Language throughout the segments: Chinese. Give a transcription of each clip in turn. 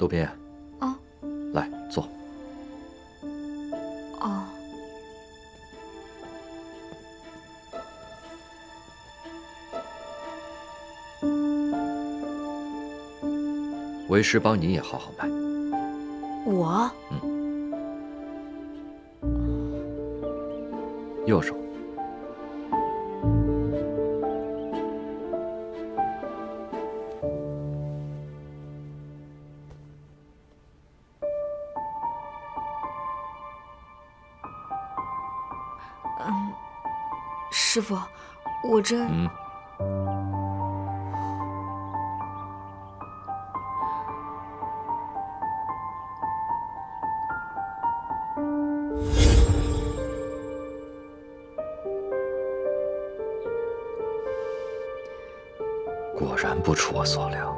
渡边。啊。来，坐。哦。为师帮你也好好卖。我？右手。师傅，我这……果然不出我所料。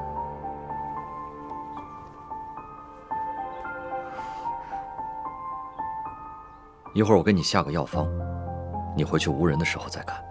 一会儿我给你下个药方，你回去无人的时候再看。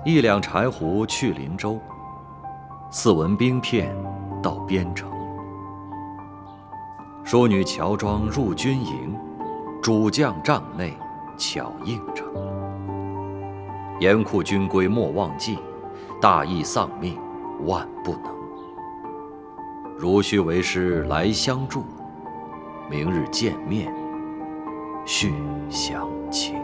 一两柴胡去林州，4文冰片到边城。淑女乔装入军营，主将帐内巧应承。严酷军规莫忘记，大义丧命万不能。如须为师来相助，明日见面续乡情。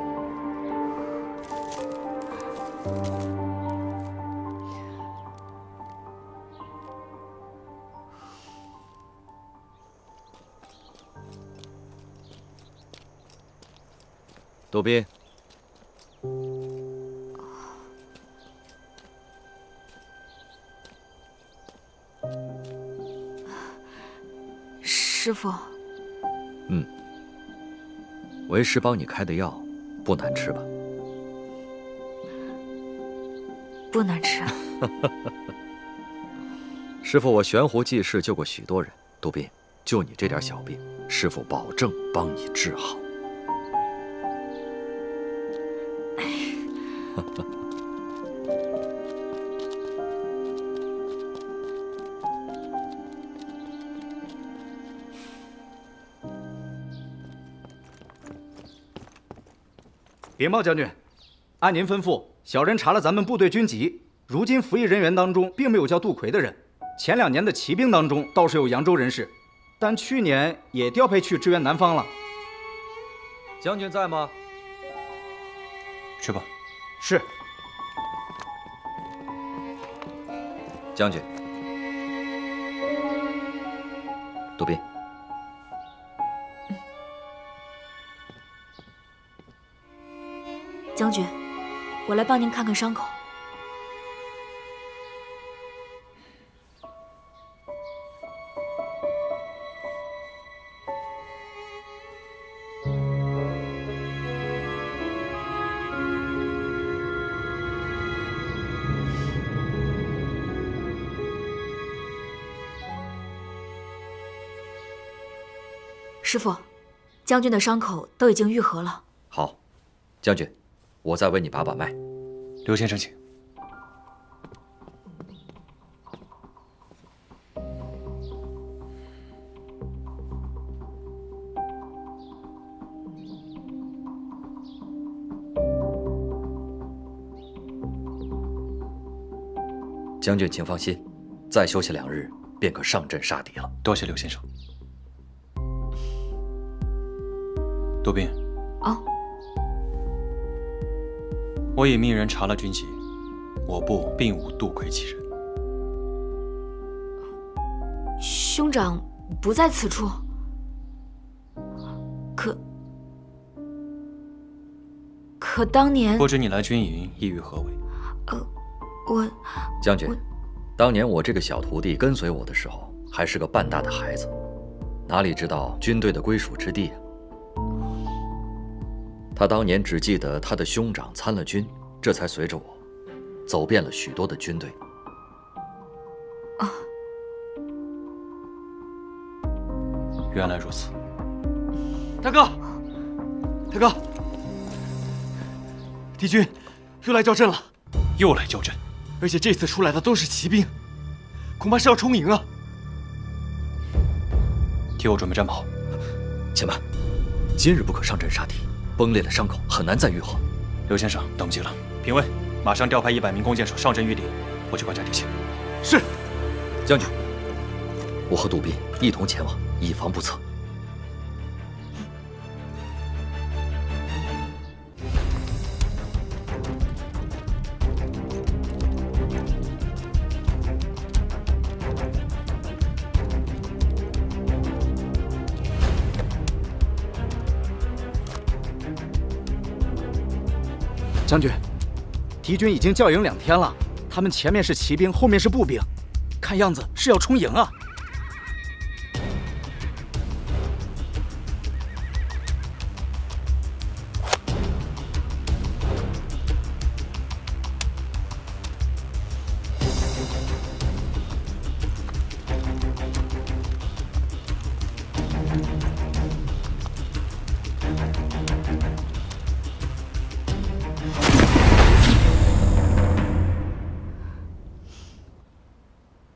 渡边，师傅。为师帮你开的药不难吃吧？不难吃。师傅，我悬壶济世救过许多人，渡边，就你这点小病，师傅保证帮你治好。禀报将军，按您吩咐，小人查了咱们部队军籍，如今服役人员当中并没有叫杜奎的人。前2年的骑兵当中倒是有扬州人士，但去年也调配去支援南方了。将军在吗？去吧。是。将军，渡边，将军，我来帮您看看伤口。师傅，将军的伤口都已经愈合了。好，将军，我再为你把把脉。刘先生，请。将军请放心，再休息2日，便可上阵杀敌了。多谢刘先生。渡边。啊。我已命人查了军籍，我部并无杜奎其人。兄长不在此处。可当年……不知你来军营意欲何为？我……将军，当年我这个小徒弟跟随我的时候，还是个半大的孩子，哪里知道军队的归属之地啊？他当年只记得他的兄长参了军，这才随着我走遍了许多的军队。啊，原来如此。大哥，大哥，敌军又来叫阵了，又来叫阵，而且这次出来的都是骑兵，恐怕是要冲营啊！替我准备战袍。且慢，今日不可上阵杀敌，崩裂的伤口很难再愈合。刘先生，等不及了。评尉，马上调派100名弓箭手上阵御敌，我去观察敌情。是，将军，我和杜宾一同前往，以防不测。将军，敌军已经教营2天了，他们前面是骑兵，后面是步兵，看样子是要冲营啊！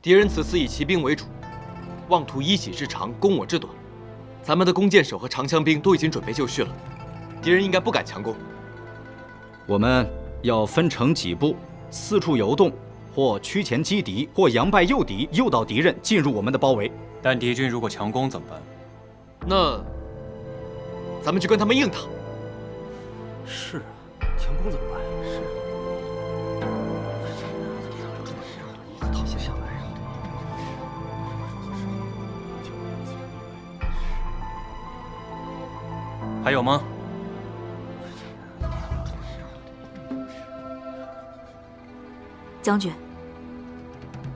敌人此次以骑兵为主，妄图依己之长，攻我之短。咱们的弓箭手和长枪兵都已经准备就绪了，敌人应该不敢强攻。我们要分成几步，四处游动，或趋前击敌，或佯败诱敌，诱导敌人进入我们的包围。但敌军如果强攻怎么办？那咱们就跟他们硬打。是啊，强攻怎么办？是。逃不下来呀！还有吗？将军，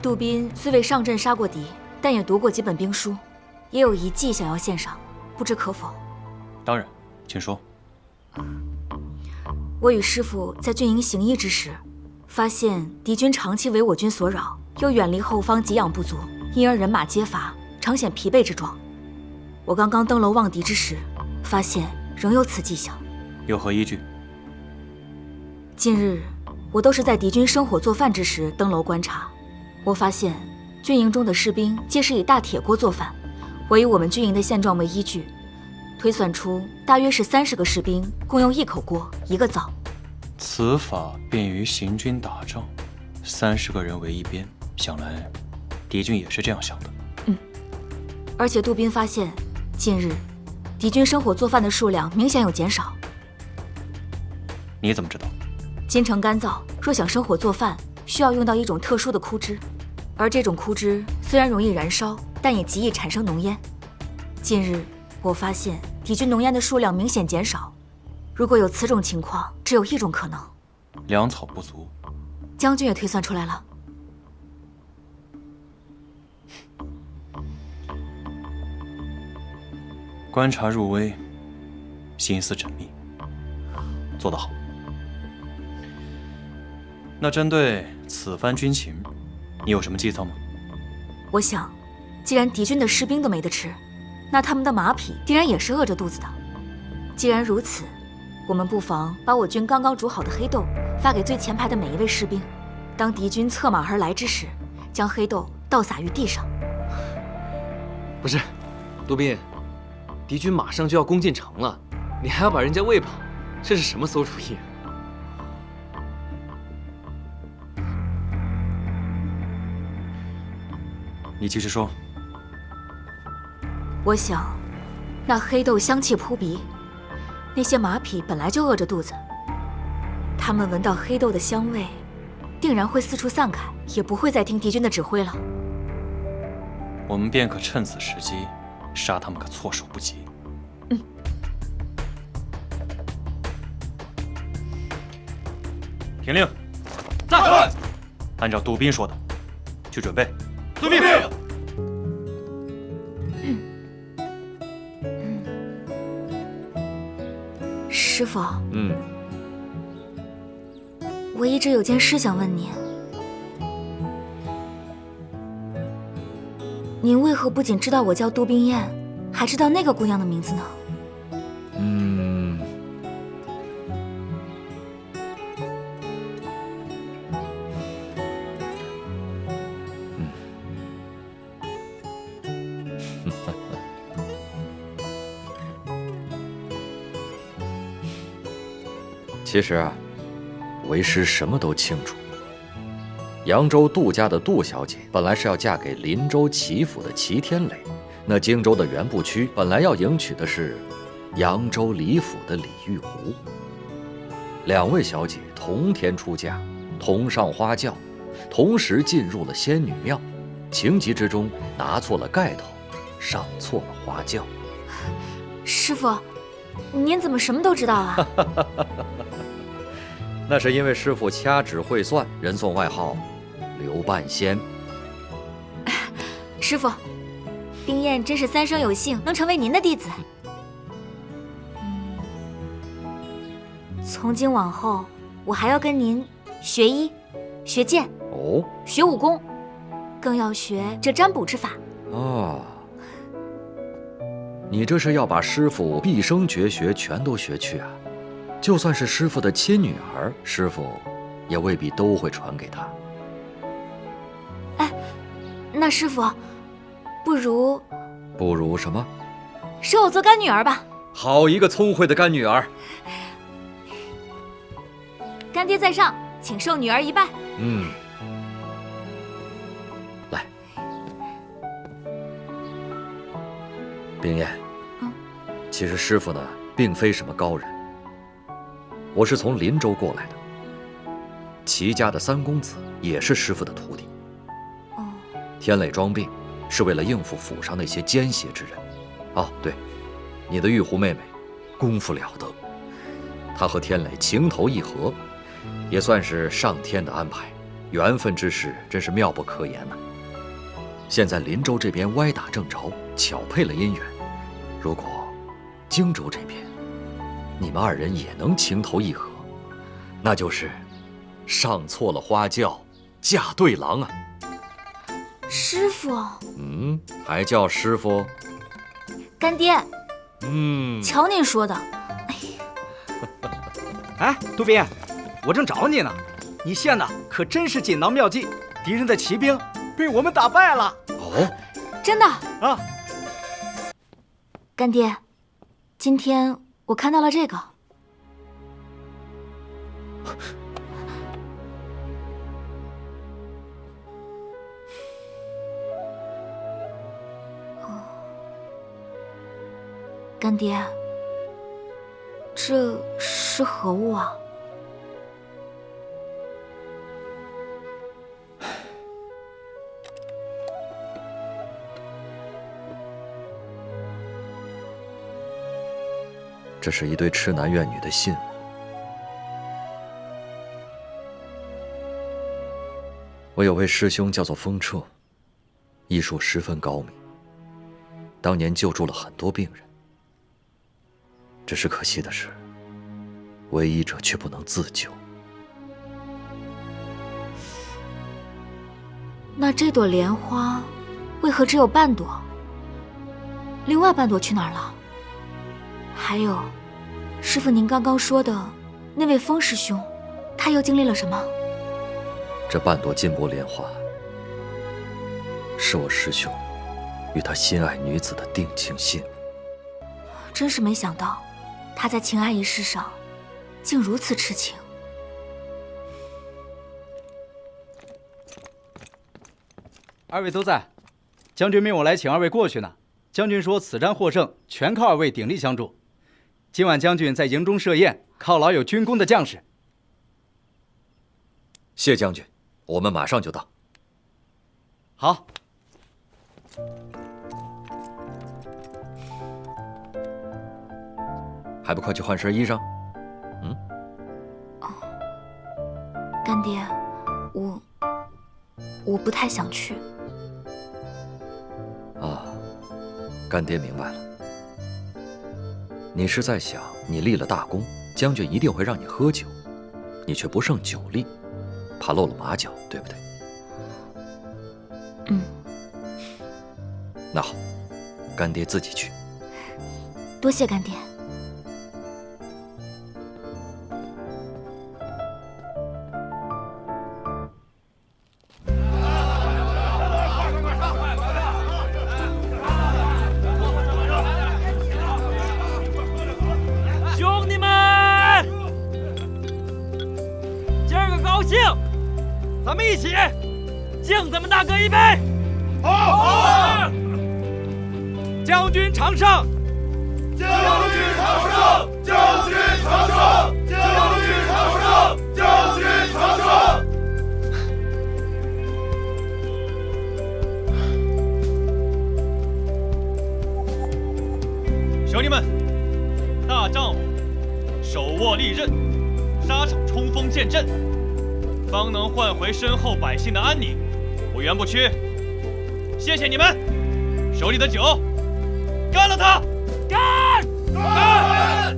杜宾虽未上阵杀过敌，但也读过几本兵书，也有一计想要献上，不知可否？当然，请说。我与师父在军营行医之时，发现敌军长期为我军所扰，又远离后方给养不足，因而人马皆乏，常显疲惫之状。我刚刚登楼望敌之时，发现仍有此迹象。有何依据？近日我都是在敌军生火做饭之时登楼观察，我发现军营中的士兵皆是以大铁锅做饭，我以我们军营的现状为依据，推算出大约是30个士兵共用1口锅1个灶。此法便于行军打仗，30个人为一边，想来敌军也是这样想的。而且杜宾发现，近日敌军生火做饭的数量明显有减少。你怎么知道？金城干燥，若想生火做饭，需要用到一种特殊的枯枝，而这种枯枝虽然容易燃烧，但也极易产生浓烟。近日我发现敌军浓烟的数量明显减少，如果有此种情况，只有一种可能：粮草不足。将军也推算出来了。观察入微，心思缜密，做得好。那针对此番军情，你有什么计策吗？我想，既然敌军的士兵都没得吃，那他们的马匹定然也是饿着肚子的。既然如此，我们不妨把我军刚刚煮好的黑豆发给最前排的每一位士兵，当敌军策马而来之时，将黑豆倒洒于地上。不是，杜宾，敌军马上就要攻进城了，你还要把人家喂饱，这是什么馊主意？你继续说。我想，那黑豆香气扑鼻，那些马匹本来就饿着肚子，他们闻到黑豆的香味，定然会四处散开，也不会再听敌军的指挥了。我们便可趁此时机，杀他们个措手不及。听令，在。按照杜宾说的，去准备。遵命。是。师傅，嗯，我一直有件事想问您。您为何不仅知道我叫杜冰燕，还知道那个姑娘的名字呢？其实啊，为师什么都清楚。扬州杜家的杜小姐本来是要嫁给林州齐府的齐天磊，那荆州的原部区本来要迎娶的是扬州李府的李玉湖。两位小姐同天出嫁，同上花轿，同时进入了仙女庙，情急之中拿错了盖头，上错了花轿。师傅，您怎么什么都知道啊？那是因为师傅掐指会算，人送外号刘半仙。师傅，冰燕真是三生有幸能成为您的弟子。从今往后，我还要跟您学医、学剑、哦，学武功，更要学这占卜之法。哦，你这是要把师傅毕生绝学全都学去啊？就算是师傅的亲女儿，师傅也未必都会传给她。哎，那师傅，不如什么？收我做干女儿吧。好一个聪慧的干女儿！干爹在上，请受女儿一拜。嗯，来，冰燕。其实师傅呢，并非什么高人。我是从林州过来的，齐家的三公子也是师傅的徒弟。哦，天磊装病，是为了应付府上那些奸邪之人。哦，对，你的玉狐妹妹，功夫了得，她和天磊情投意合，也算是上天的安排，缘分之事真是妙不可言呐。现在林州这边歪打正着，巧配了姻缘。如果荆州这边，你们二人也能情投意合，那就是上错了花轿，嫁对郎啊！师傅，还叫师傅？干爹，嗯，瞧您说的。哎，杜宾，我正找你呢，你献的可真是锦囊妙计，敌人的骑兵被我们打败了。哦，真的啊！干爹，今天我看到了这个。干爹，这是何物啊？这是一对痴男怨女的信物。我有位师兄叫做风彻，医术十分高明，当年救助了很多病人。只是可惜的是，为医者却不能自救。那这朵莲花为何只有半朵？另外半朵去哪儿了？还有，师父您刚刚说的那位风师兄，他又经历了什么？这半朵金箔莲花，是我师兄与他心爱女子的定情信物。真是没想到，他在情爱一事上，竟如此痴情。二位都在，将军命我来请二位过去呢。将军说此战获胜，全靠二位鼎力相助。今晚将军在营中设宴，犒劳有军功的将士。谢将军，我们马上就到。好。还不快去换身衣裳？干爹，我不太想去。啊，干爹明白了。你是在想，你立了大功，将军一定会让你喝酒，你却不胜酒力，怕露了马脚，对不对？嗯。那好，干爹自己去。多谢干爹。兄弟们，今儿个高兴，咱们一起敬咱们大哥一杯。好！将军常胜！将军常胜！将军常胜！将军常胜！将军常胜！兄弟们，大丈夫手握利刃，沙场冲锋陷阵，方能换回身后百姓的安宁，不冤不屈。谢谢你们，手里的酒，干了他！干！干！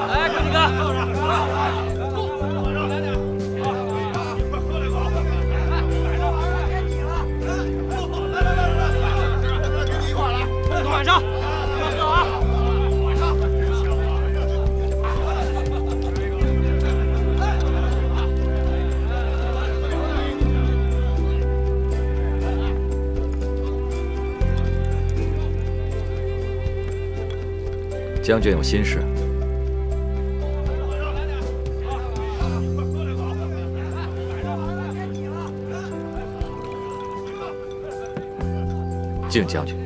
来，哥几个！晚上，喝啊！将军有心事。敬将军。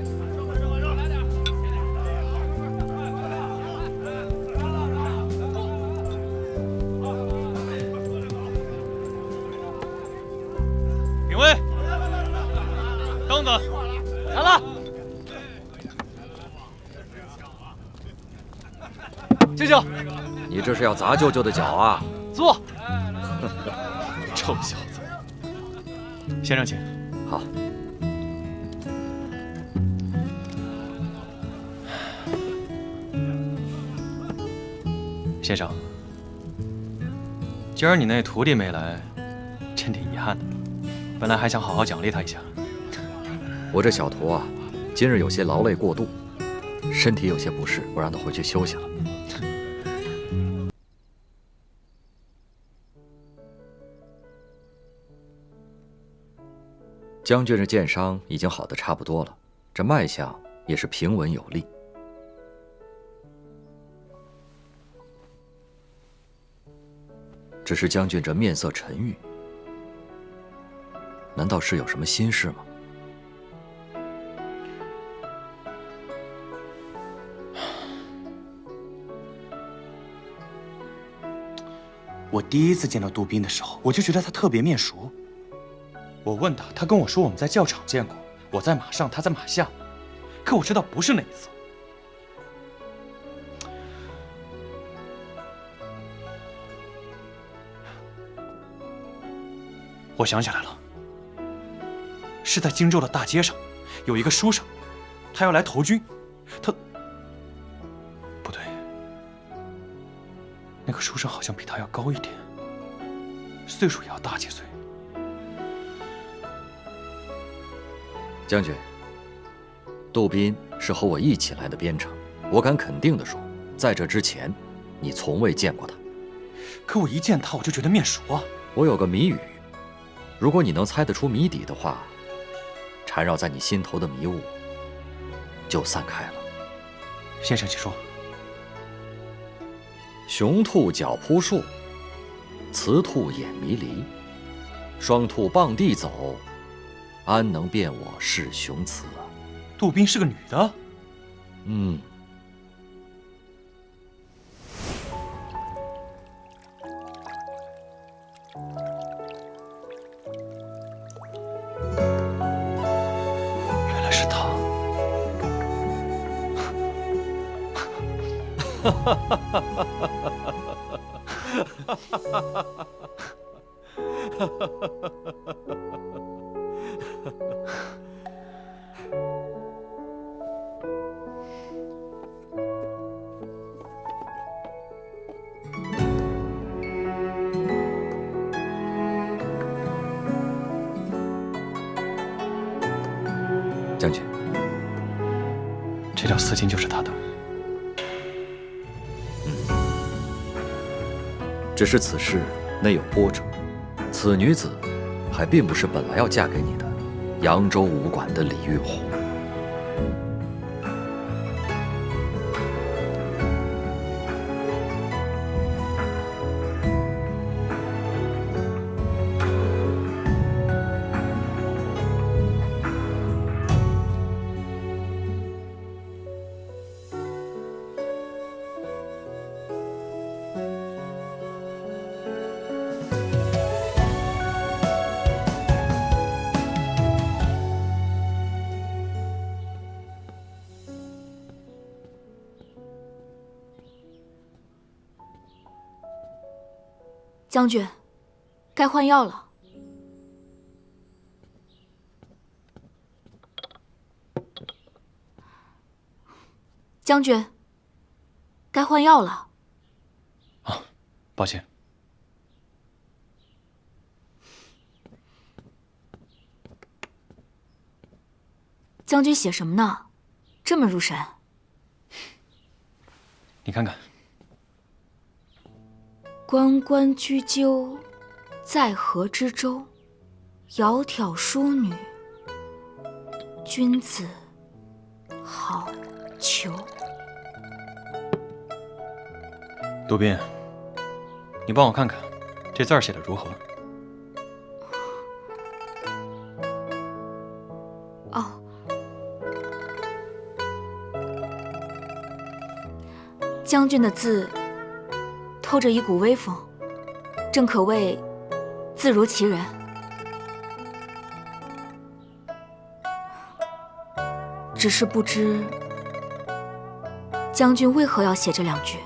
评委，凳子来了。舅舅，你这是要砸舅舅的脚啊！坐。臭小子，先生请。好。先生，今儿你那徒弟没来，真挺遗憾的。本来还想好好奖励他一下。我这小徒啊，今日有些劳累过度，身体有些不适，我让他回去休息了。将军这箭伤已经好得差不多了，这脉象也是平稳有力。只是将军这面色沉郁，难道是有什么心事吗？我第一次见到杜宾的时候，我就觉得他特别面熟。我问他，他跟我说我们在教场见过，我在马上，他在马下。可我知道不是那一次。我想起来了，是在荆州的大街上，有一个书生，他要来投军，他不对，那个书生好像比他要高一点，岁数也要大几岁。将军，杜宾是和我一起来的边城，我敢肯定地说，在这之前，你从未见过他。可我一见他，我就觉得面熟啊。我有个谜语，如果你能猜得出谜底的话，缠绕在你心头的迷雾就散开了。先生，请说。雄兔脚扑树，雌兔眼迷离，双兔傍地走，安能辨我是雄雌啊？杜宾是个女的。嗯。原来是她。这条丝巾就是他的。只是此事内有波折，此女子还并不是本来要嫁给你的扬州武馆的李玉红。将军，该换药了。将军，该换药了。啊，抱歉。将军写什么呢？这么入神。你看看。关关雎鸠，在河之洲。窈窕淑女，君子好逑。杜宾，你帮我看看，这字儿写的如何？哦，将军的字透着一股威风，正可谓字如其人。只是不知将军为何要写这两句？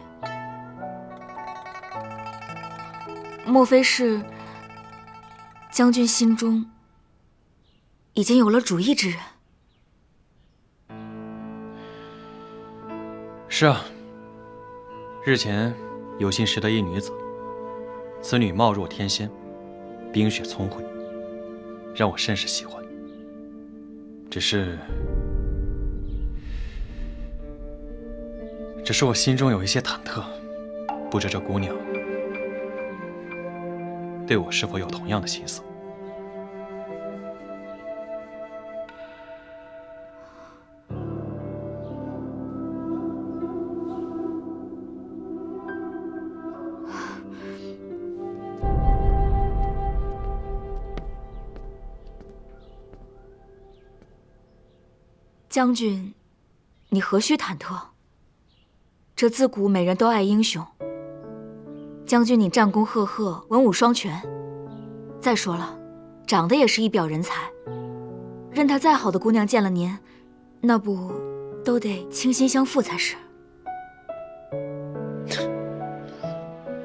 莫非是将军心中已经有了主意之人？是啊，日前有幸识得一女子，此女貌若天仙，冰雪聪慧，让我甚是喜欢。只是我心中有一些忐忑，不知这姑娘对我是否有同样的心思。将军，你何须忐忑？这自古美人都爱英雄。将军你战功赫赫，文武双全。再说了，长得也是一表人才。任她再好的姑娘见了您，那不都得倾心相附才是？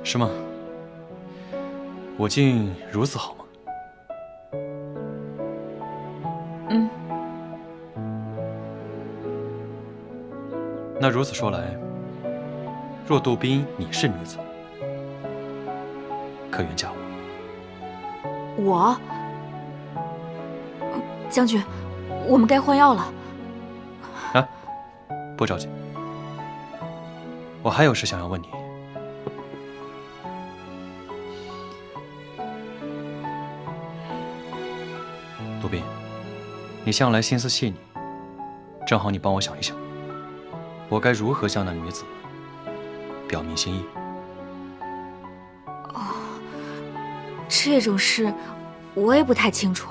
是吗？我竟如此好吗？嗯。那如此说来，若杜宾你是女子，可愿嫁我？我？将军，我们该换药了。啊，不着急，我还有事想要问你。杜宾，你向来心思细腻，正好你帮我想一想，我该如何向那女子表明心意？哦，这种事我也不太清楚，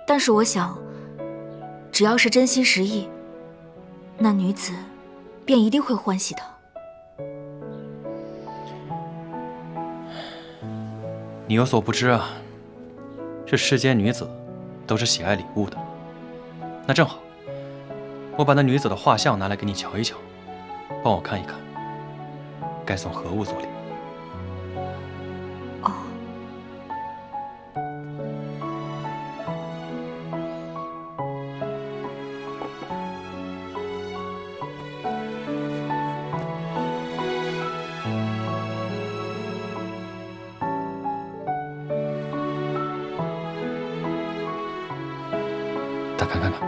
但是我想，只要是真心实意，那女子便一定会欢喜的。你有所不知啊，这世间女子都是喜爱礼物的。那正好，我把那女子的画像拿来给你瞧一瞧，帮我看一看，该送何物作礼？哦。打开看看。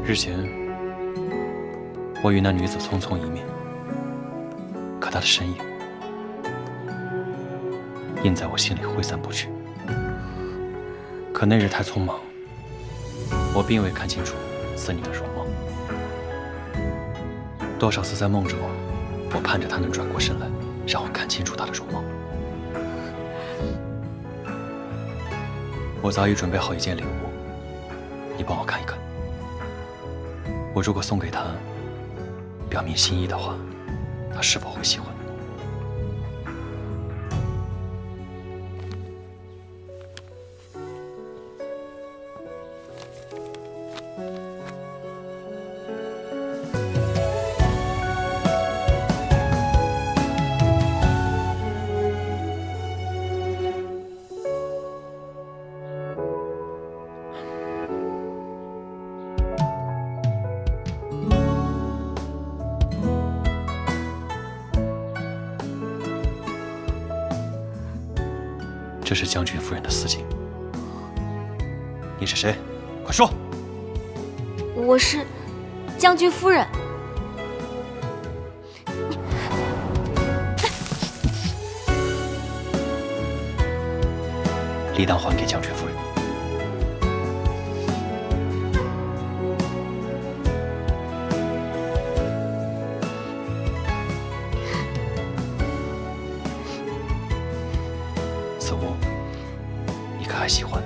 日前，我与那女子匆匆一面，可她的身影印在我心里挥散不去。可那日太匆忙，我并未看清楚此女的容貌。多少次在梦中，我盼着她能转过身来，让我看清楚她的容貌。我早已准备好一件礼物，你帮我看一看。我如果送给她，表明心意的话，她是否会喜欢？这是将军夫人的丝巾。你是谁？快说！我是将军夫人。理当还给将军夫人。此物，你可还喜欢？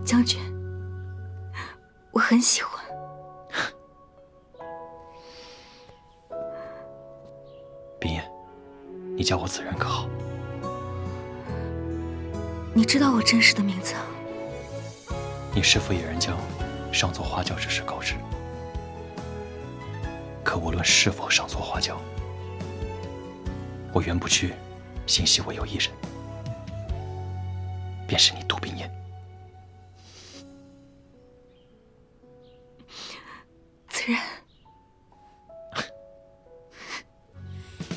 将军，我很喜欢。冰叶，你叫我此人可好？你知道我真实的名字啊？你师父野人将上座花轿之事告知。可无论是否上座花轿，我袁不屈心系唯有一人，便是你杜冰烟。子然，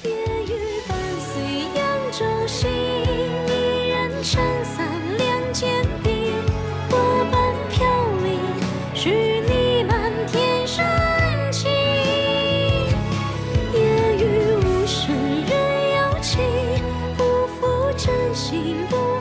夜雨伴随扬州行，一人撑伞两肩并，我伴飘零，许你满天深情。夜雨无声人有情，不负真心不